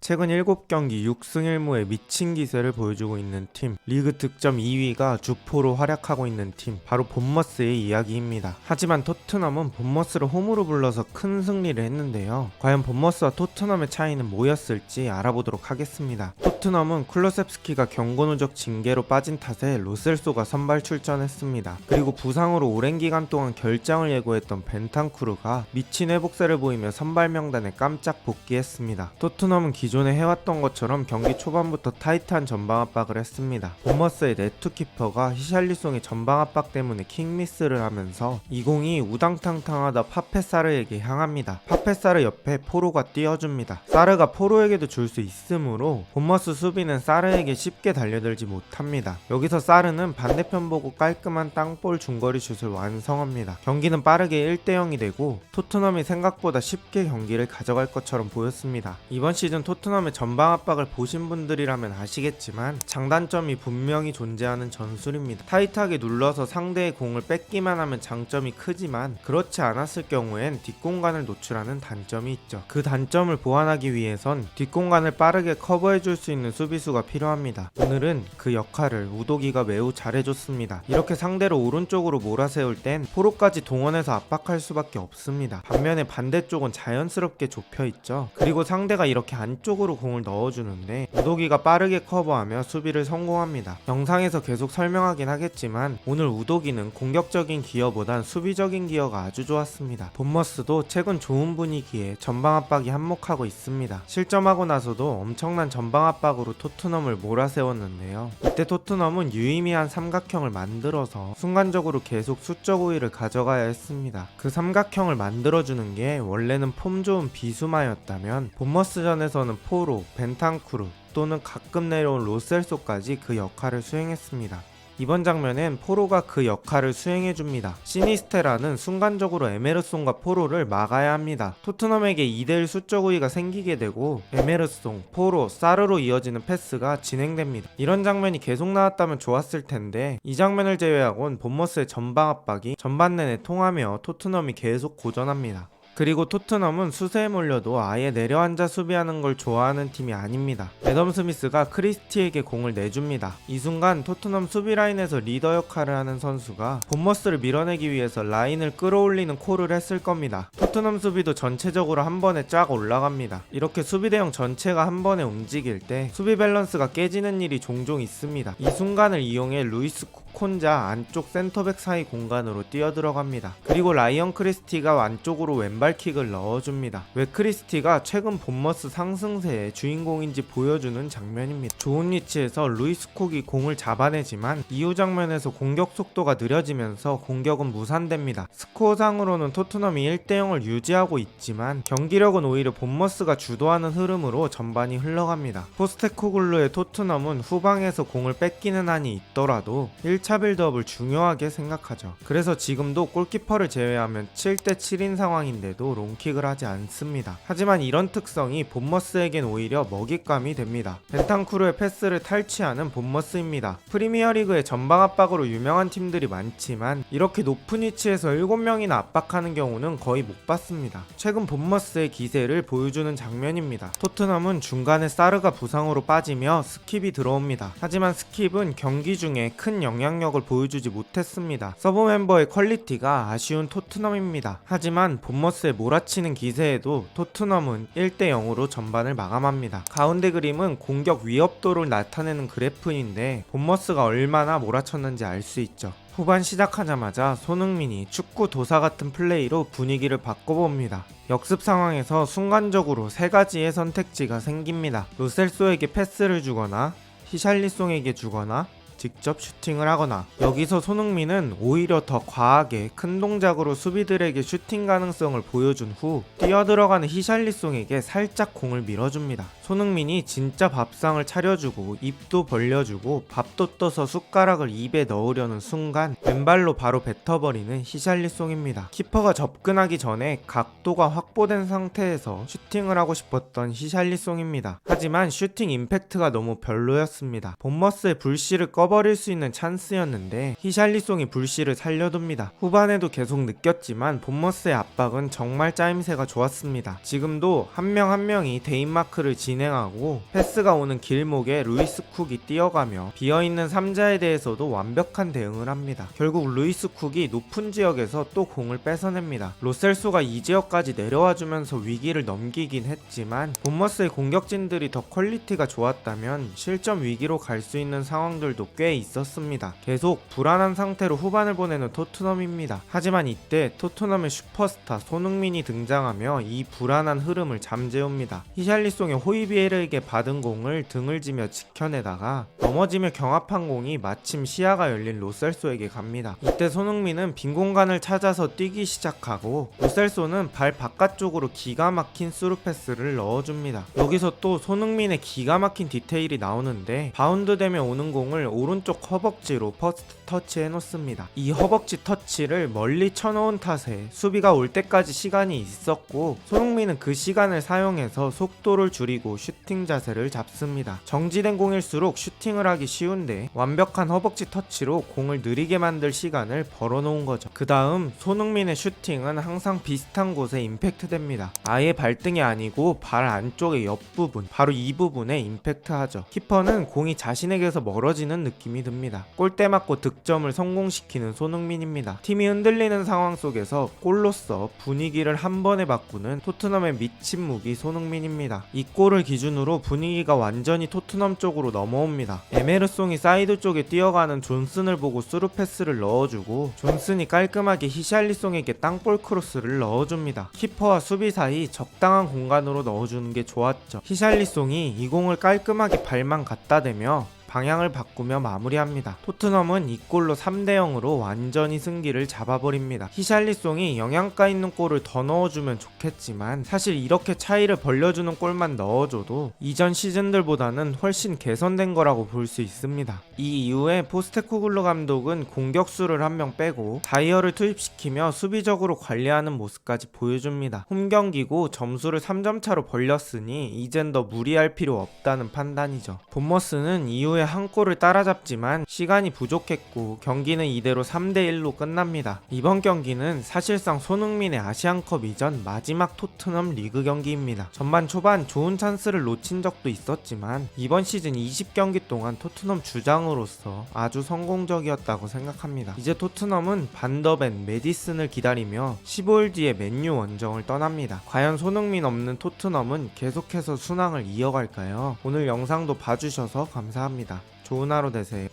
최근 7경기 6승 1무의 미친 기세를 보여주고 있는 팀, 리그 득점 2위가 주포로 활약하고 있는 팀, 바로 본머스의 이야기입니다. 하지만 토트넘은 본머스를 홈으로 불러서 큰 승리를 했는데요. 과연 본머스와 토트넘의 차이는 뭐였을지 알아보도록 하겠습니다. 토트넘은 쿨루셉스키가 경고 누적 징계로 빠진 탓에 로셀소가 선발 출전했습니다. 그리고 부상으로 오랜 기간 동안 결장을 예고했던 벤탄쿠르가 미친 회복세를 보이며 선발 명단에 깜짝 복귀했습니다. 토트넘은 기존에 해왔던 것처럼 경기 초반부터 타이트한 전방 압박을 했습니다. 본머스의 네트키퍼가 히샬리송의 전방 압박 때문에 킥미스를 하면서 이 공이 우당탕탕하다 파페사르에게 향합니다. 파페사르 옆에 포로가 띄워줍니다. 사르가 포로에게도 줄 수 있으므로 본머스 수비는 사르에게 쉽게 달려들지 못합니다. 여기서 사르는 반대편 보고 깔끔한 땅볼 중거리 슛을 완성합니다. 경기는 빠르게 1대0이 되고 토트넘이 생각보다 쉽게 경기를 가져갈 것처럼 보였습니다. 이번 시즌 토트넘의 전방 압박을 보신 분들이라면 아시겠지만 장단점이 분명히 존재하는 전술입니다. 타이트하게 눌러서 상대의 공을 뺏기만 하면 장점이 크지만 그렇지 않았을 경우엔 뒷공간을 노출하는 단점이 있죠. 그 단점을 보완하기 위해선 뒷공간을 빠르게 커버해줄 수 있는 수비수가 필요합니다. 오늘은 그 역할을 우도기가 매우 잘해줬습니다. 이렇게 상대를 오른쪽으로 몰아세울 땐 포로까지 동원해서 압박할 수밖에 없습니다. 반면에 반대쪽은 자연스럽게 좁혀있죠. 그리고 상대가 이렇게 안쪽으로 공을 넣어주는데 우도기가 빠르게 커버하며 수비를 성공합니다. 영상에서 계속 설명하긴 하겠지만 오늘 우도기는 공격적인 기여보단 수비적인 기여가 아주 좋았습니다. 본머스도 최근 좋은 분위기에 전방 압박이 한몫하고 있습니다. 실점하고 나서도 엄청난 전방 압박으로 토트넘을 몰아세웠는데요. 이때 토트넘은 유의미한 삼각형을 만들어서 순간적으로 계속 수적 우위를 가져가야 했습니다. 그 삼각형을 만들어주는 게 원래는 폼 좋은 비수마였다면 본머스전에서는 포로, 벤탄쿠르 또는 가끔 내려온 로셀소까지 그 역할을 수행했습니다. 이번 장면엔 포로가 그 역할을 수행해줍니다. 시니스테라는 순간적으로 에메르송과 포로를 막아야 합니다. 토트넘에게 2대1 수적 우위가 생기게 되고 에메르송, 포로, 사르로 이어지는 패스가 진행됩니다. 이런 장면이 계속 나왔다면 좋았을 텐데 이 장면을 제외하곤 본머스의 전방 압박이 전반 내내 통하며 토트넘이 계속 고전합니다. 그리고 토트넘은 수세에 몰려도 아예 내려앉아 수비하는 걸 좋아하는 팀이 아닙니다. 애덤 스미스가 크리스티에게 공을 내줍니다. 이 순간 토트넘 수비 라인에서 리더 역할을 하는 선수가 본머스를 밀어내기 위해서 라인을 끌어올리는 콜을 했을 겁니다. 토트넘 수비도 전체적으로 한 번에 쫙 올라갑니다. 이렇게 수비 대형 전체가 한 번에 움직일 때 수비 밸런스가 깨지는 일이 종종 있습니다. 이 순간을 이용해 루이스 콘자 안쪽 센터백 사이 공간으로 뛰어들어갑니다. 그리고 라이언 크리스티가 안쪽으로 왼발킥을 넣어줍니다. 왜 크리스티가 최근 본머스 상승세의 주인공인지 보여주는 장면입니다. 좋은 위치에서 루이스 콕이 공을 잡아내지만 이후 장면에서 공격 속도가 느려지면서 공격은 무산됩니다. 스코어상으로는 토트넘이 1대0을 유지하고 있지만 경기력은 오히려 본머스가 주도하는 흐름으로 전반이 흘러갑니다. 포스테코글루의 토트넘은 후방에서 공을 뺏기는 한이 있더라도 1차 빌드업을 중요하게 생각하죠. 그래서 지금도 골키퍼를 제외하면 7대7인 상황인데도 롱킥을 하지 않습니다. 하지만 이런 특성이 본머스에겐 오히려 먹잇감이 됩니다. 벤탄쿠르의 패스를 탈취하는 본머스입니다. 프리미어리그의 전방 압박으로 유명한 팀들이 많지만 이렇게 높은 위치에서 7명이나 압박하는 경우는 거의 못 봤습니다. 최근 본머스의 기세를 보여주는 장면입니다. 토트넘은 중간에 사르가 부상으로 빠지며 스킵이 들어옵니다. 하지만 스킵은 경기 중에 큰 영향력을 보여주지 못했습니다. 서브 멤버의 퀄리티가 아쉬운 토트넘입니다. 하지만 본머스의 몰아치는 기세에도 토트넘은 1대0으로 전반을 마감합니다. 가운데 그림은 공격 위협도를 나타내는 그래프인데 본머스가 얼마나 몰아쳤는지 알 수 있죠. 후반 시작하자마자 손흥민이 축구 도사 같은 플레이로 분위기를 바꿔봅니다. 역습 상황에서 순간적으로 3가지의 선택지가 생깁니다. 로셀소에게 패스를 주거나 히샬리송에게 주거나 직접 슈팅을 하거나 여기서 손흥민은 오히려 더 과하게 큰 동작으로 수비들에게 슈팅 가능성을 보여준 후 뛰어들어가는 히샬리송에게 살짝 공을 밀어줍니다. 손흥민이 진짜 밥상을 차려주고 입도 벌려주고 밥도 떠서 숟가락을 입에 넣으려는 순간 왼발로 바로 뱉어버리는 히샬리송입니다. 키퍼가 접근하기 전에 각도가 확보된 상태에서 슈팅을 하고 싶었던 히샬리송입니다. 하지만 슈팅 임팩트가 너무 별로였습니다. 본머스의 불씨를 꺼 꺼버릴 수 있는 찬스였는데 히샬리송이 불씨를 살려둡니다. 후반에도 계속 느꼈지만 본머스의 압박은 정말 짜임새가 좋았습니다. 지금도 한 명 한 명이 대인마크를 진행하고 패스가 오는 길목에 루이스 쿡이 뛰어가며 비어있는 3자에 대해서도 완벽한 대응을 합니다. 결국 루이스 쿡이 높은 지역에서 또 공을 뺏어냅니다. 로셀소가 이 지역까지 내려와주면서 위기를 넘기긴 했지만 본머스의 공격진들이 더 퀄리티가 좋았다면 실점 위기로 갈 수 있는 상황들도 꽤 있었습니다. 계속 불안한 상태로 후반을 보내는 토트넘입니다. 하지만 이때 토트넘의 슈퍼스타 손흥민이 등장하며 이 불안한 흐름을 잠재웁니다. 히샬리송의 호이비에르에게 받은 공을 등을 지며 지켜내다가 넘어지며 경합한 공이 마침 시야가 열린 로셀소에게 갑니다. 이때 손흥민은 빈 공간을 찾아서 뛰기 시작하고 로셀소는 발 바깥쪽으로 기가 막힌 스루 패스를 넣어줍니다. 여기서 또 손흥민의 기가 막힌 디테일이 나오는데 바운드 되며 오는 공을 오른쪽 허벅지로 퍼스트 터치해 놓습니다. 이 허벅지 터치를 멀리 쳐놓은 탓에 수비가 올 때까지 시간이 있었고 손흥민은 그 시간을 사용해서 속도를 줄이고 슈팅 자세를 잡습니다. 정지된 공일수록 슈팅을 하기 쉬운데 완벽한 허벅지 터치로 공을 느리게 만들 시간을 벌어놓은 거죠. 그 다음 손흥민의 슈팅은 항상 비슷한 곳에 임팩트 됩니다. 아예 발등이 아니고 발 안쪽의 옆부분, 바로 이 부분에 임팩트 하죠. 키퍼는 공이 자신에게서 멀어지는 느낌이 듭니다. 골대 맞고 득점을 성공시키는 손흥민입니다. 팀이 흔들리는 상황 속에서 골로써 분위기를 한 번에 바꾸는 토트넘의 미친 무기 손흥민입니다. 이 골을 기준으로 분위기가 완전히 토트넘 쪽으로 넘어옵니다. 에메르송이 사이드 쪽에 뛰어가는 존슨을 보고 스루 패스를 넣어주고 존슨이 깔끔하게 히샬리송에게 땅볼 크로스를 넣어줍니다. 키퍼와 수비 사이 적당한 공간으로 넣어주는 게 좋았죠. 히샬리송이 이 공을 깔끔하게 발만 갖다 대며 방향을 바꾸며 마무리합니다. 토트넘은 이 골로 3대0으로 완전히 승기를 잡아버립니다. 히샬리송이 영양가 있는 골을 더 넣어주면 좋겠지만 사실 이렇게 차이를 벌려주는 골만 넣어줘도 이전 시즌들보다는 훨씬 개선된 거라고 볼 수 있습니다. 이 이후에 포스테코글루 감독은 공격수를 한 명 빼고 다이어를 투입시키며 수비적으로 관리하는 모습까지 보여줍니다. 홈경기고 점수를 3점 차로 벌렸으니 이젠 더 무리할 필요 없다는 판단이죠. 본머스는 이후에 한 골을 따라잡지만 시간이 부족했고 경기는 이대로 3대1로 끝납니다. 이번 경기는 사실상 손흥민의 아시안컵 이전 마지막 토트넘 리그 경기입니다. 전반 초반 좋은 찬스를 놓친 적도 있었지만 이번 시즌 20경기 동안 토트넘 주장으로서 아주 성공적이었다고 생각합니다. 이제 토트넘은 반더벤, 메디슨을 기다리며 15일 뒤에 맨유 원정을 떠납니다. 과연 손흥민 없는 토트넘은 계속해서 순항을 이어갈까요? 오늘 영상도 봐주셔서 감사합니다. 좋은 하루 되세요.